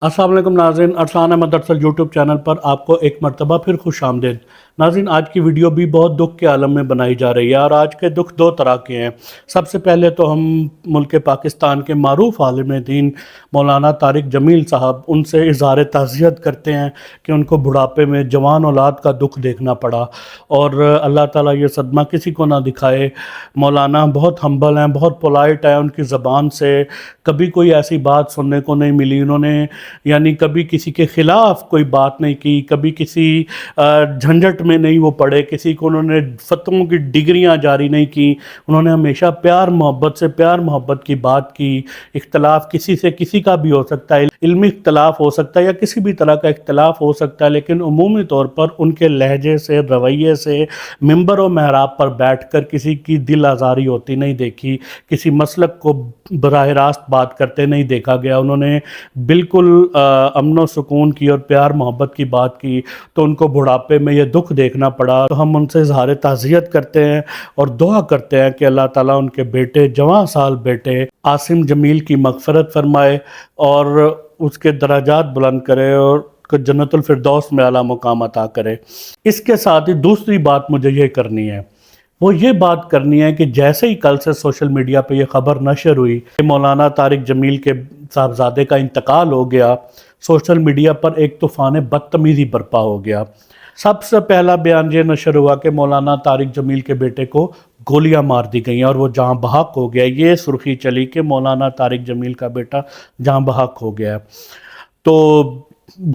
अस्सलाम वालेकुम नाज़रीन, अरसलान अहमद अरसल यूट्यूब चैनल पर आपको एक मरतबा फिर खुश आमदीद। नाज़रीन, आज की वीडियो भी बहुत दुख के आलम में बनाई जा रही है और आज के दुख दो तरह के हैं। सबसे पहले तो हम मुल्क पाकिस्तान के मारूफ आलिम दीन मौलाना तारिक जमील साहब उनसे इज़हार ताज़ियत करते हैं कि उनको बुढ़ापे में जवान औलाद का दुख देखना पड़ा और अल्लाह ताला ये सदमा किसी को ना दिखाए। मौलाना बहुत हम्बल हैं, बहुत पोलाइट है, उनकी ज़बान से कभी कोई ऐसी बात सुनने को नहीं मिली। उन्होंने यानी कभी किसी के ख़िलाफ़ कोई बात नहीं की, कभी किसी झंझट में नहीं वो पड़े, किसी को उन्होंने फ़तवों की डिग्रियां जारी नहीं की। उन्होंने हमेशा प्यार मोहब्बत की बात की। इख्तलाफ किसी से किसी का भी हो सकता है, इल्मी इख्तलाफ हो सकता है या किसी भी तरह का इख्तलाफ हो सकता है, लेकिन उमूमी तौर पर उनके लहजे से, रवैये से, मिंबर व महराब पर बैठ कर किसी की दिल आज़ारी होती नहीं देखी, किसी मसलक को बराह रास्त बात करते नहीं देखा गया। उन्होंने बिल्कुल अमन व सुकून की और प्यार मोहब्बत की बात की, तो उनको बुढ़ापे में ये दुख देखना पड़ा। तो हम उनसे इज़हार ताज़ियत करते हैं और दुआ करते हैं कि अल्लाह ताला उनके बेटे, जवां साल बेटे आसिम जमील की मग़फ़िरत फ़रमाए और उसके दराजात बुलंद करे और जन्नतुल फिरदौस में आला मुकाम अता करे। इसके साथ ही दूसरी बात मुझे ये करनी है, वो ये बात करनी है कि जैसे ही कल से सोशल मीडिया पे ये ख़बर नशर हुई कि मौलाना तारिक जमील के साहबजादे का इंतकाल हो गया, सोशल मीडिया पर एक तूफ़ान बदतमीज़ी बर्पा हो गया। सबसे पहला बयान ये नशर हुआ कि मौलाना तारिक जमील के बेटे को गोलियां मार दी गई और वो जहाँ बहक हो गया। ये सुर्खी चली कि मौलाना तारिक जमील का बेटा जहाँ बहक हो गया। तो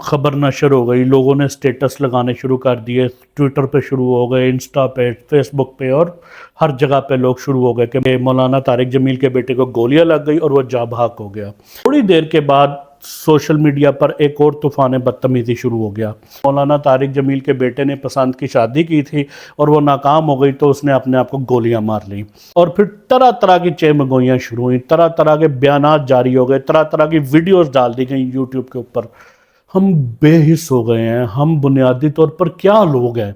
खबर नशर हो गई, लोगों ने स्टेटस लगाने शुरू कर दिए, ट्विटर पे शुरू हो गए, इंस्टा पे, फेसबुक पे और हर जगह पे लोग शुरू हो गए कि मौलाना तारिक जमील के बेटे को गोलियां लग गई और वो जा बहक हो गया। थोड़ी देर के बाद सोशल मीडिया पर एक और तूफ़ान बदतमीज़ी शुरू हो गया। मौलाना तारिक जमील के बेटे ने पसंद की शादी की थी और वो नाकाम हो गई, तो उसने अपने आप को गोलियां मार ली और फिर तरह तरह की चेमगोइयाँ शुरू हुई, तरह तरह के बयानात जारी हो गए, तरह तरह की वीडियोज़ डाल दी गई यूट्यूब के ऊपर। हम बेहिस हो गए हैं। हम बुनियादी तौर पर क्या लोग हैं,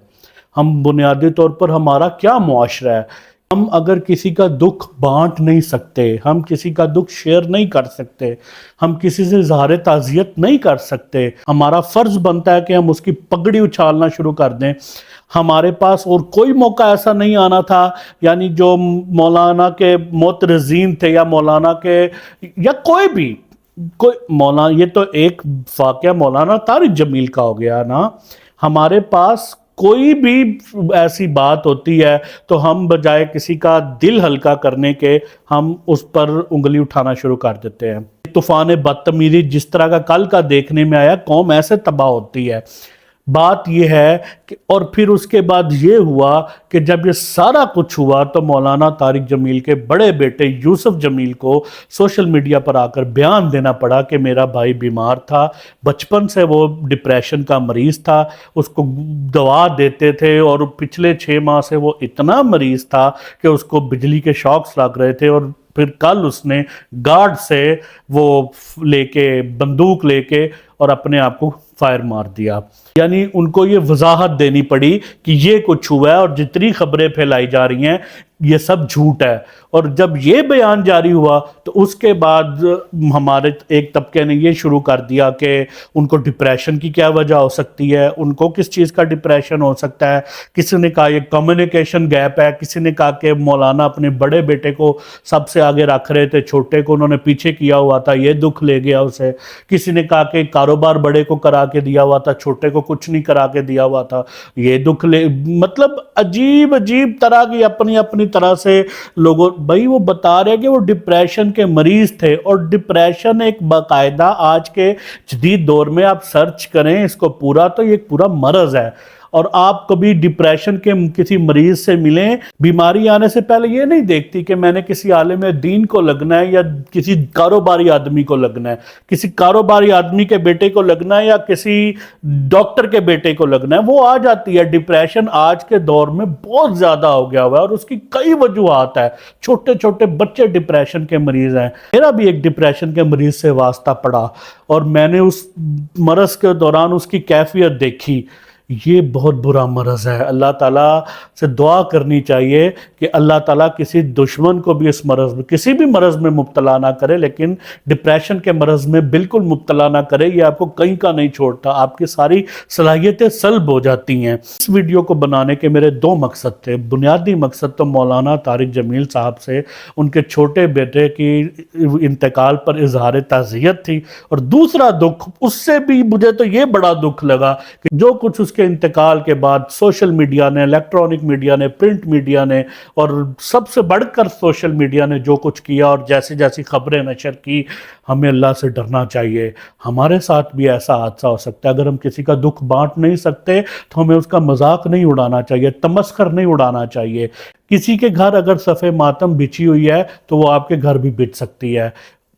हम बुनियादी तौर पर हमारा क्या मुआशरा है। हम अगर किसी का दुख बांट नहीं सकते, हम किसी का दुख शेयर नहीं कर सकते, हम किसी से इज़हार ताज़ियत नहीं कर सकते, हमारा फ़र्ज़ बनता है कि हम उसकी पगड़ी उछालना शुरू कर दें। हमारे पास और कोई मौका ऐसा नहीं आना था, यानी जो मौलाना के मोतरज़ीन थे या मौलाना के या कोई मौलाना, ये तो एक वाक़या मौलाना तारिक जमील का हो गया ना। हमारे पास कोई भी ऐसी बात होती है तो हम बजाय किसी का दिल हल्का करने के हम उस पर उंगली उठाना शुरू कर देते हैं। तूफ़ान बदतमीज़ी जिस तरह का कल का देखने में आया, कौम ऐसे तबाह होती है। बात यह है कि और फिर उसके बाद ये हुआ कि जब ये सारा कुछ हुआ तो मौलाना तारिक जमील के बड़े बेटे यूसुफ जमील को सोशल मीडिया पर आकर बयान देना पड़ा कि मेरा भाई बीमार था, बचपन से वो डिप्रेशन का मरीज़ था, उसको दवा देते थे और पिछले 6 माह से वो इतना मरीज़ था कि उसको बिजली के शॉक्स लग रहे थे और फिर कल उसने गार्ड से वो लेके बंदूक लेके और अपने आप को फायर मार दिया। यानी उनको ये वजाहत देनी पड़ी कि ये कुछ हुआ है और जितनी खबरें फैलाई जा रही हैं ये सब झूठ है। और जब ये बयान जारी हुआ तो उसके बाद हमारे एक तबके ने ये शुरू कर दिया कि उनको डिप्रेशन की क्या वजह हो सकती है, उनको किस चीज़ का डिप्रेशन हो सकता है। किसी ने कहा ये कम्युनिकेशन गैप है, किसी ने कहा कि मौलाना अपने बड़े बेटे को सबसे आगे रख रहे थे, छोटे को उन्होंने पीछे किया हुआ था, ये दुख ले गया उसे। किसी ने कहा कि कारोबार बड़े को करा के दिया हुआ था, छोटे को कुछ नहीं करा के दिया हुआ था, ये दुख ले। मतलब अजीब अजीब तरह की अपनी अपनी तरह से लोगों, भाई वो बता रहे हैं कि वो डिप्रेशन के मरीज थे और डिप्रेशन एक बाकायदा आज के जदीद दौर में आप सर्च करें इसको पूरा, तो ये एक पूरा मरज है। और आप कभी डिप्रेशन के किसी मरीज से मिलें, बीमारी आने से पहले ये नहीं देखती कि मैंने किसी आलिम दीन को लगना है या किसी कारोबारी आदमी को लगना है, किसी कारोबारी आदमी के बेटे को लगना है या किसी डॉक्टर के बेटे को लगना है। वो आ जाती है। डिप्रेशन आज के दौर में बहुत ज़्यादा हो गया हुआ है और उसकी कई वजूहात है। छोटे छोटे बच्चे डिप्रेशन के मरीज़ हैं। मेरा भी एक डिप्रेशन के मरीज़ से वास्ता पड़ा और मैंने उस मरज़ के दौरान उसकी कैफियत देखी। یہ بہت برا مرض ہے۔ اللہ تعالیٰ سے دعا کرنی چاہیے کہ اللہ تعالیٰ کسی دشمن کو بھی اس مرض میں، کسی بھی مرض میں مبتلا نہ کرے، لیکن ڈپریشن کے مرض میں بالکل مبتلا نہ کرے۔ یہ آپ کو کہیں کا نہیں چھوڑتا، آپ کی ساری صلاحیتیں سلب ہو جاتی ہیں۔ اس ویڈیو کو بنانے کے میرے دو مقصد تھے۔ بنیادی مقصد تو مولانا طارق جمیل صاحب سے ان کے چھوٹے بیٹے کی انتقال پر اظہار تعزیت تھی، اور دوسرا دکھ، اس سے بھی مجھے تو یہ بڑا دکھ لگا کہ جو کچھ اس کے انتقال کے بعد سوشل میڈیا نے، الیکٹرانک میڈیا نے، پرنٹ میڈیا نے، اور سب سے بڑھ کر سوشل میڈیا نے جو کچھ کیا اور جیسی جیسی خبریں نشر کی، ہمیں اللہ سے ڈرنا چاہیے۔ ہمارے ساتھ بھی ایسا حادثہ ہو سکتا ہے۔ اگر ہم کسی کا دکھ بانٹ نہیں سکتے تو ہمیں اس کا مذاق نہیں اڑانا چاہیے، تمسخر نہیں اڑانا چاہیے۔ کسی کے گھر اگر صف ماتم بچھی ہوئی ہے تو وہ آپ کے گھر بھی بچ سکتی ہے۔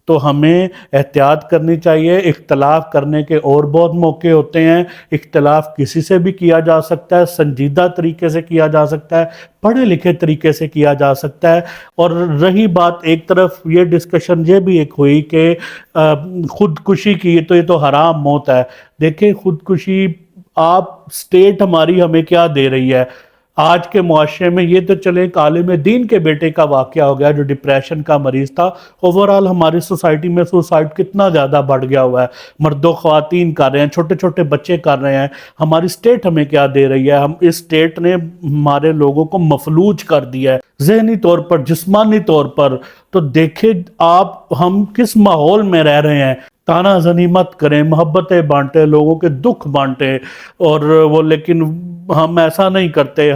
تو ہمیں احتیاط کرنی چاہیے۔ اختلاف کرنے کے اور بہت موقع ہوتے ہیں۔ اختلاف کسی سے بھی کیا جا سکتا ہے، سنجیدہ طریقے سے کیا جا سکتا ہے، پڑھے لکھے طریقے سے کیا جا سکتا ہے۔ اور رہی بات ایک طرف یہ ڈسکشن یہ بھی ایک ہوئی کہ خودکشی کی، تو یہ تو حرام موت ہے۔ دیکھیں خودکشی، آپ سٹیٹ ہماری ہمیں کیا دے رہی ہے؟ آج کے معاشرے میں یہ تو چلے ایک عالم دین کے بیٹے کا واقعہ ہو گیا جو ڈپریشن کا مریض تھا، اوورال ہماری سوسائٹی میں سوسائڈ کتنا زیادہ بڑھ گیا ہوا ہے۔ مرد و خواتین کر رہے ہیں، چھوٹے چھوٹے بچے کر رہے ہیں۔ ہماری سٹیٹ ہمیں کیا دے رہی ہے؟ ہم اس سٹیٹ نے ہمارے لوگوں کو مفلوج کر دیا ہے، ذہنی طور پر، جسمانی طور پر۔ تو دیکھیں آپ ہم کس ماحول میں رہ رہے ہیں۔ تانا زنی مت کریں، محبتیں بانٹیں، لوگوں کے دکھ بانٹیں، اور وہ لیکن ہم ایسا نہیں کرتے۔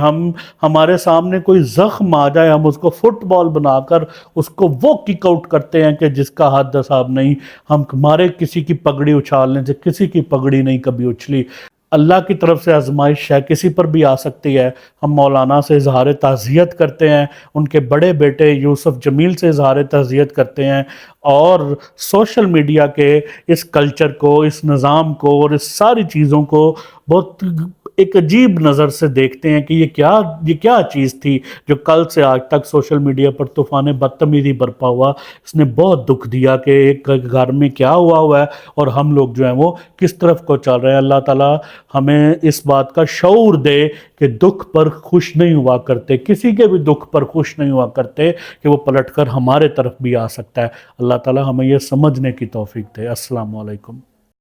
ہمارے سامنے کوئی زخم آ جائے، ہم اس کو فٹ بال بنا کر اس کو وہ کک آؤٹ کرتے ہیں کہ جس کا حد حساب نہیں۔ ہمارے کسی کی پگڑی اچھالنے سے کسی کی پگڑی نہیں کبھی اچھلی۔ اللہ کی طرف سے آزمائش ہے، کسی پر بھی آ سکتی ہے۔ ہم مولانا سے اظہار تعزیت کرتے ہیں، ان کے بڑے بیٹے یوسف جمیل سے اظہار تعزیت کرتے ہیں، اور سوشل میڈیا کے اس کلچر کو، اس نظام کو اور اس ساری چیزوں کو بہت ایک عجیب نظر سے دیکھتے ہیں کہ یہ کیا چیز تھی جو کل سے آج تک سوشل میڈیا پر طوفان بدتمیزی برپا ہوا۔ اس نے بہت دکھ دیا کہ ایک گھر میں کیا ہوا ہے اور ہم لوگ جو ہیں وہ کس طرف کو چل رہے ہیں۔ اللہ تعالیٰ ہمیں اس بات کا شعور دے کہ دکھ پر خوش نہیں ہوا کرتے، کسی کے بھی دکھ پر خوش نہیں ہوا کرتے کہ وہ پلٹ کر ہمارے طرف بھی آ سکتا ہے۔ اللہ تعالیٰ ہمیں یہ سمجھنے کی توفیق دے۔ السلام علیکم۔